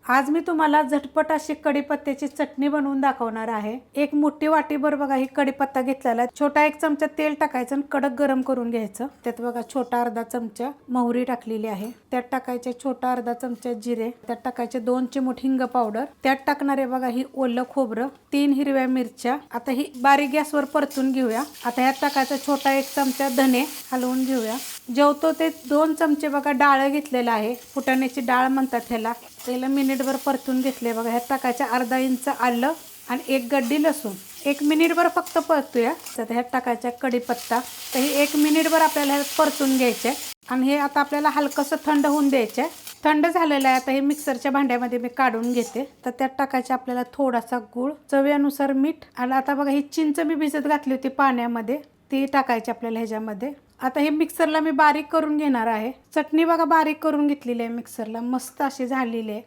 आज मी तुम्हाला झटपट अशी कढीपत्त्याची चटणी बनवून दाखवणार आहे। एक मोठी वाटीभर बघा ही कढीपत्ता घेतलेला आहे। छोटा एक चमचा तेल टाकायचं आणि कडक गरम करून घ्यायचं। त्यात बघा छोटा अर्धा चमचा मोहरी टाकलेली आहे। त्यात टाकायचे छोटा अर्धा चमचा जिरे, त्यात टाकायचे 2 चिमूट हिंग पावडर, त्यात टाकणार आहे बघा ही ओलं खोबरं, 3 हिरव्या मिरच्या। आता ही बारीक गॅसवर परतून घेऊया। आता यात टाकायचा छोटा एक चमचा धने, हलवून घेऊया। जेवतो ते 2 चमचे बघा डाळ घेतलेला आहे, फुटाण्याची डाळ म्हणतात ह्याला। त्याला मिनिटभर परतून घेतले बघा। ह्यात टाकायचं अर्धा इंच आलं आणि 1 गड्डी लसूण। 1 मिनिटभर फक्त परतूया। तर ह्यात टाकायचा कढीपत्ता। तर ही 1 मिनिटभर आपल्याला परतून घ्यायचे आणि हे आता आपल्याला हलकसं थंड होऊन द्यायचे। थंड झालेलं आहे। आता हे मिक्सरच्या भांड्यामध्ये मी काढून घेते। तर त्यात टाकायचे आपल्याला थोडासा गूळ, चवीनुसार मीठ आणि आता बघा ही चिंच मी भिजत घातली होती पाण्यामध्ये, ती टाकायची आपल्याला ह्याच्यामध्ये। आता हे मिक्सरला मी बारीक करून घेणार आहे। चटणी बघा बारीक करून घेतलेली आहे मिक्सरला, मस्त अशी झालेली आहे।